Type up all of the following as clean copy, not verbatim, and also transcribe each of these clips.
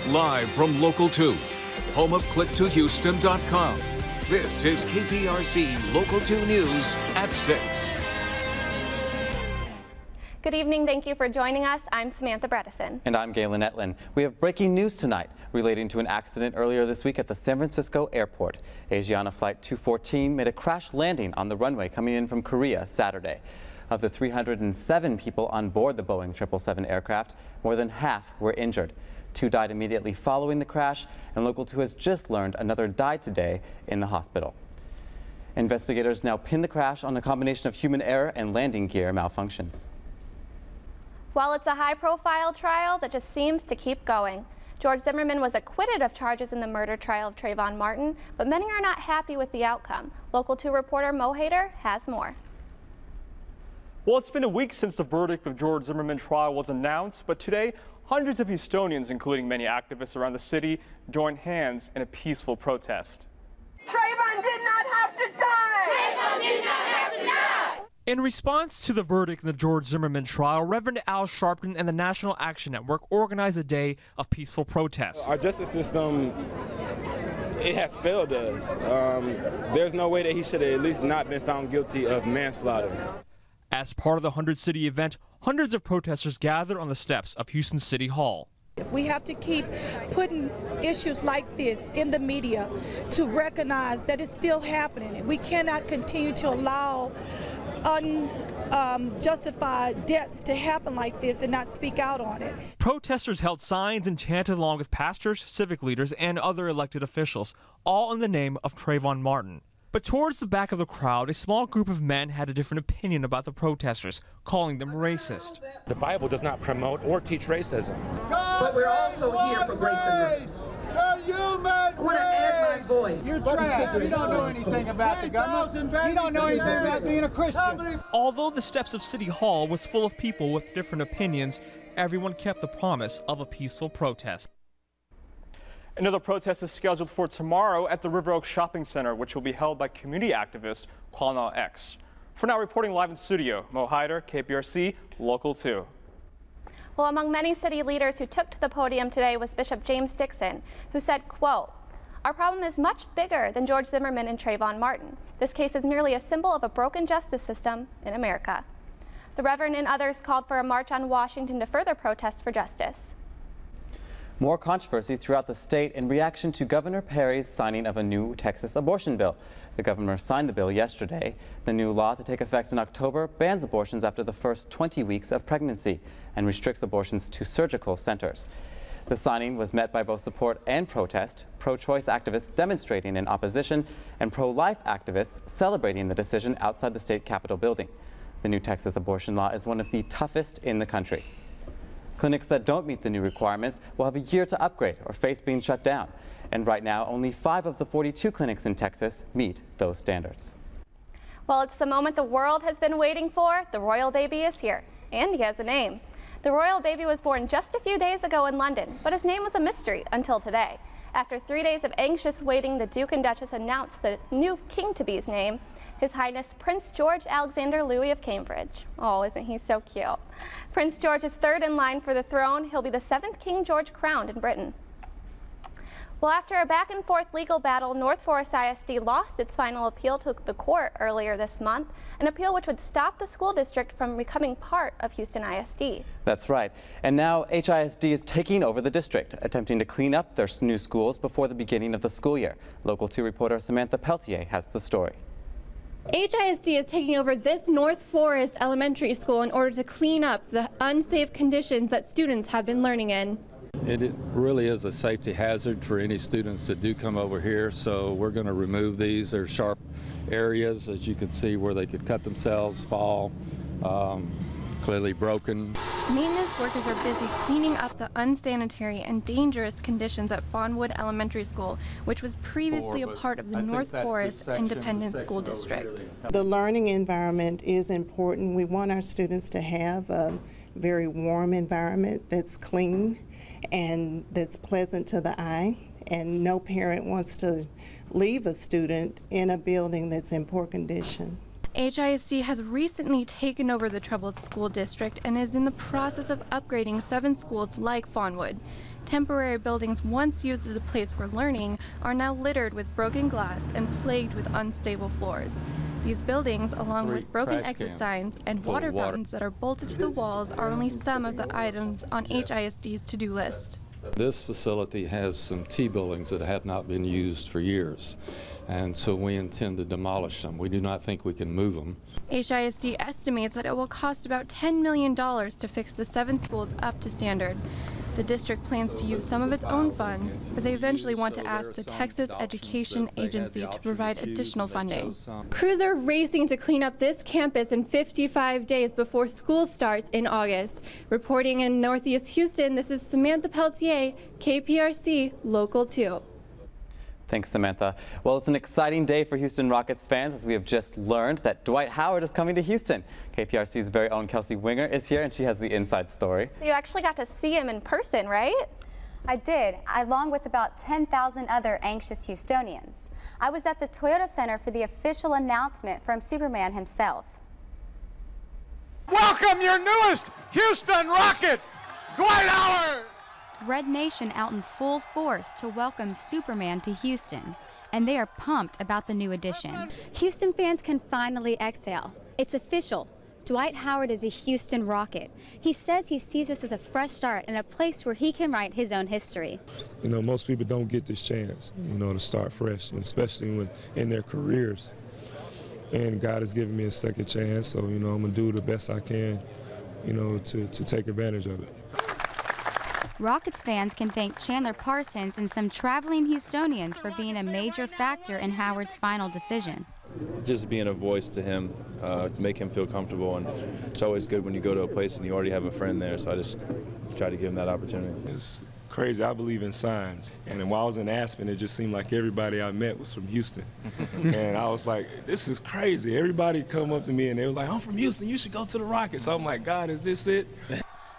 Live from Local 2, home of click2houston.com. This is KPRC Local 2 News at 6. Good evening. Thank you for joining us. I'm Samantha Bredesen. And I'm Galen Etlin. We have breaking news tonight relating to an accident earlier this week at the San Francisco airport. Asiana Flight 214 made a crash landing on the runway coming in from Korea Saturday. Of the 307 people on board the Boeing 777 aircraft, more than half were injured. 2 died immediately following the crash, and Local 2 has just learned another died today in the hospital. Investigators now pin the crash on a combination of human error and landing gear malfunctions. While it's a high-profile trial that just seems to keep going. George Zimmerman was acquitted of charges in the murder trial of Trayvon Martin, but many are not happy with the outcome. Local 2 reporter Mo Hader has more. Well, it's been a week since the verdict of George Zimmerman trial was announced, but today, hundreds of Houstonians, including many activists around the city, joined hands in a peaceful protest. Trayvon did not have to die! Trayvon did not have to die! In response to the verdict in the George Zimmerman trial, Reverend Al Sharpton and the National Action Network organized a day of peaceful protest. Our justice system, it has failed us. There's no way that he should have at least not been found guilty of manslaughter. As part of the 100-city event, hundreds of protesters gathered on the steps of Houston City Hall. If we have to keep putting issues like this in the media to recognize that it's still happening, we cannot continue to allow unjustified deaths to happen like this and not speak out on it. Protesters held signs and chanted along with pastors, civic leaders, and other elected officials, all in the name of Trayvon Martin. But towards the back of the crowd, a small group of men had a different opinion about the protesters, calling them racist. The Bible does not promote or teach racism. But we're also here for grace and mercy. I want to add my voice. You're trash. You don't know anything about the government. You don't know anything about being a Christian. Although the steps of City Hall was full of people with different opinions, everyone kept the promise of a peaceful protest. Another protest is scheduled for tomorrow at the River Oaks Shopping Center, which will be held by community activist Qualna X. For now, reporting live in studio, Mo Hader, KPRC Local 2. Well, among many city leaders who took to the podium today was Bishop James Dixon, who said, quote, "Our problem is much bigger than George Zimmerman and Trayvon Martin. This case is merely a symbol of a broken justice system in America." The Reverend and others called for a march on Washington to further protest for justice. More controversy throughout the state in reaction to Governor Perry's signing of a new Texas abortion bill. The governor signed the bill yesterday. The new law, to take effect in October, bans abortions after the first 20 weeks of pregnancy and restricts abortions to surgical centers. The signing was met by both support and protest, pro-choice activists demonstrating in opposition and pro-life activists celebrating the decision outside the state Capitol building. The new Texas abortion law is one of the toughest in the country. Clinics that don't meet the new requirements will have a year to upgrade or face being shut down. And right now, only 5 of the 42 clinics in Texas meet those standards. Well, it's the moment the world has been waiting for. The royal baby is here, and he has a name. The royal baby was born just a few days ago in London, but his name was a mystery until today. After 3 days of anxious waiting, the Duke and Duchess announced the new king-to-be's name, His Highness Prince George Alexander Louis of Cambridge. Oh, isn't he so cute? Prince George is 3rd in line for the throne. He'll be the 7th King George crowned in Britain. Well, after a back-and-forth legal battle, North Forest ISD lost its final appeal to the court earlier this month, an appeal which would stop the school district from becoming part of Houston ISD. That's right. And now HISD is taking over the district, attempting to clean up their new schools before the beginning of the school year. Local 2 reporter Samantha Peltier has the story. HISD is taking over this North Forest Elementary School in order to clean up the unsafe conditions that students have been learning in. It really is a safety hazard for any students that do come over here, so we're going to remove these. They're sharp areas, as you can see, where they could cut themselves, fall, clearly broken. Maintenance workers are busy cleaning up the unsanitary and dangerous conditions at Fawnwood Elementary School, which was previously a part of the North Forest Independent School District. The learning environment is important. We want our students to have a very warm environment that's clean and that's pleasant to the eye, and no parent wants to leave a student in a building that's in poor condition. HISD has recently taken over the troubled school district and is in the process of upgrading 7 schools like Fawnwood. Temporary buildings once used as a place for learning are now littered with broken glass and plagued with unstable floors. These buildings, along with broken exit signs and water fountains that are bolted to the walls, are only some of the items on HISD's to-do list. This facility has some T buildings that have not been used for years, and so we intend to demolish them. We do not think we can move them. HISD estimates that it will cost about $10 million to fix the 7 schools up to standard. The district plans to use some of its own funds, but they eventually want to ask the Texas Education Agency to provide additional funding. Crews are racing to clean up this campus in 55 days before school starts in August. Reporting in Northeast Houston, this is Samantha Peltier, KPRC Local 2. Thanks, Samantha. Well, it's an exciting day for Houston Rockets fans, as we have just learned that Dwight Howard is coming to Houston. KPRC's very own Kelsey Winger is here, and she has the inside story. So you actually got to see him in person, right? I did, along with about 10,000 other anxious Houstonians. I was at the Toyota Center for the official announcement from Superman himself. Welcome your newest Houston Rocket, Dwight Howard! Red Nation out in full force to welcome Superman to Houston, and they are pumped about the new addition. Houston fans can finally exhale. It's official. Dwight Howard is a Houston Rocket. He says he sees this as a fresh start and a place where he can write his own history. You know, most people don't get this chance, you know, to start fresh, especially when in their careers. And God has given me a second chance, so, you know, I'm going to do the best I can, you know, to take advantage of it. Rockets fans can thank Chandler Parsons and some traveling Houstonians for being a major factor in Howard's final decision. Just being a voice to him, to make him feel comfortable, and it's always good when you go to a place and you already have a friend there, so I just try to give him that opportunity. It's crazy. I believe in signs. And while I was in Aspen, it just seemed like everybody I met was from Houston. And I was like, this is crazy. Everybody come up to me and they were like, I'm from Houston, you should go to the Rockets. So I'm like, God, is this it?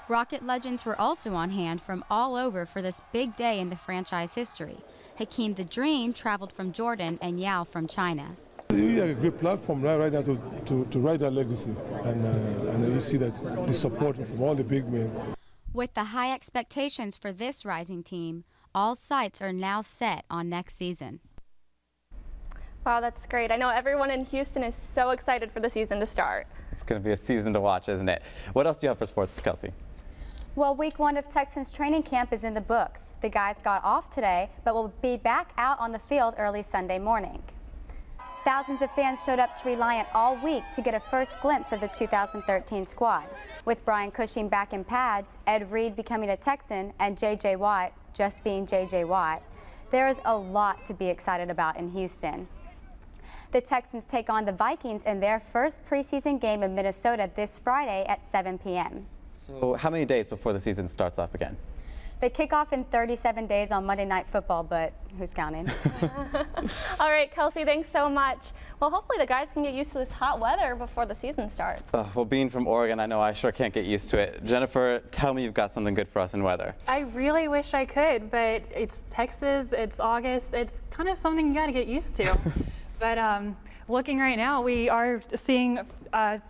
Rocket legends were also on hand from all over for this big day in the franchise history. Hakeem the Dream traveled from Jordan and Yao from China. We have a great platform right now to write that legacy, and you see that the support from all the big men. With the high expectations for this rising team, all sights are now set on next season. Wow, that's great. I know everyone in Houston is so excited for the season to start. It's going to be a season to watch, isn't it? What else do you have for sports, Kelsey? Well, week 1 of Texans training camp is in the books. The guys got off today, but will be back out on the field early Sunday morning. Thousands of fans showed up to Reliant all week to get a first glimpse of the 2013 squad. With Brian Cushing back in pads, Ed Reed becoming a Texan, and J.J. Watt just being J.J. Watt, there is a lot to be excited about in Houston. The Texans take on the Vikings in their first preseason game in Minnesota this Friday at 7 p.m. So how many days before the season starts up again? They kick off in 37 days on Monday Night Football, but who's counting? All right, Kelsey, thanks so much. Well, hopefully the guys can get used to this hot weather before the season starts. Well, being from Oregon, I know I sure can't get used to it. Jennifer, tell me you've got something good for us in weather. I really wish I could, but it's Texas, it's August, it's kind of something you got to get used to. But looking right now, we are seeing a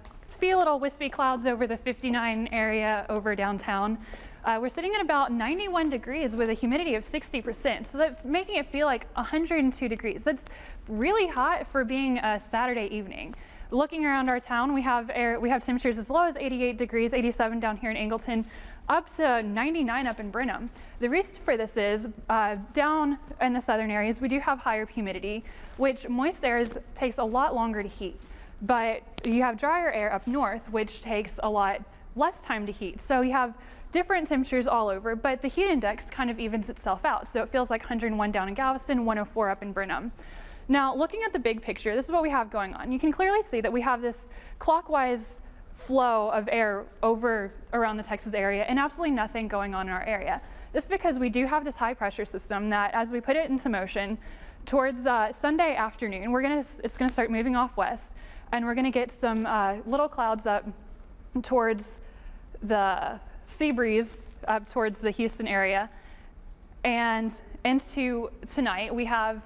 little wispy clouds over the 59 area over downtown. We're sitting at about 91 degrees with a humidity of 60%, so that's making it feel like 102 degrees. That's really hot for being a Saturday evening. Looking around our town, we have temperatures as low as 88 degrees, 87 down here in Angleton, up to 99 up in Brenham. The reason for this is down in the southern areas, we do have higher humidity, which moist air takes a lot longer to heat. But you have drier air up north, which takes a lot less time to heat. So you have different temperatures all over, but the heat index kind of evens itself out. So it feels like 101 down in Galveston, 104 up in Brenham. Now, looking at the big picture, this is what we have going on. You can clearly see that we have this clockwise flow of air over around the Texas area and absolutely nothing going on in our area. This is because we do have this high pressure system that, as we put it into motion, towards Sunday afternoon, it's gonna start moving off west, and we're gonna get some little clouds up towards the sea breeze up towards the Houston area. And into tonight, we have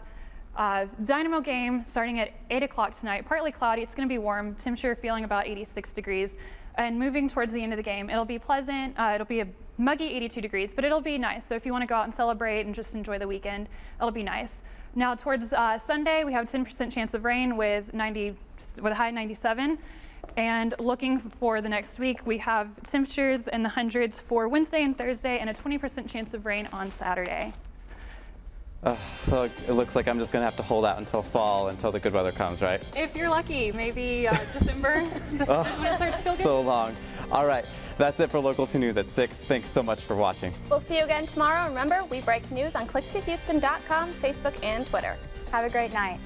Dynamo game starting at 8 o'clock tonight. Partly cloudy. It's going to be warm. Temperature feeling about 86 degrees. And moving towards the end of the game, it'll be pleasant. It'll be a muggy 82 degrees, but it'll be nice. So if you want to go out and celebrate and just enjoy the weekend, it'll be nice. Now towards Sunday, we have a 10% chance of rain with a high 97. And looking for the next week, we have temperatures in the hundreds for Wednesday and Thursday and a 20% chance of rain on Saturday. So it looks like I'm just going to have to hold out until fall, until the good weather comes, right? If you're lucky, maybe December when it starts to feel good. So long. All right, that's it for Local 2 News at 6. Thanks so much for watching. We'll see you again tomorrow. Remember, we break news on click2houston.com, Facebook, and Twitter. Have a great night.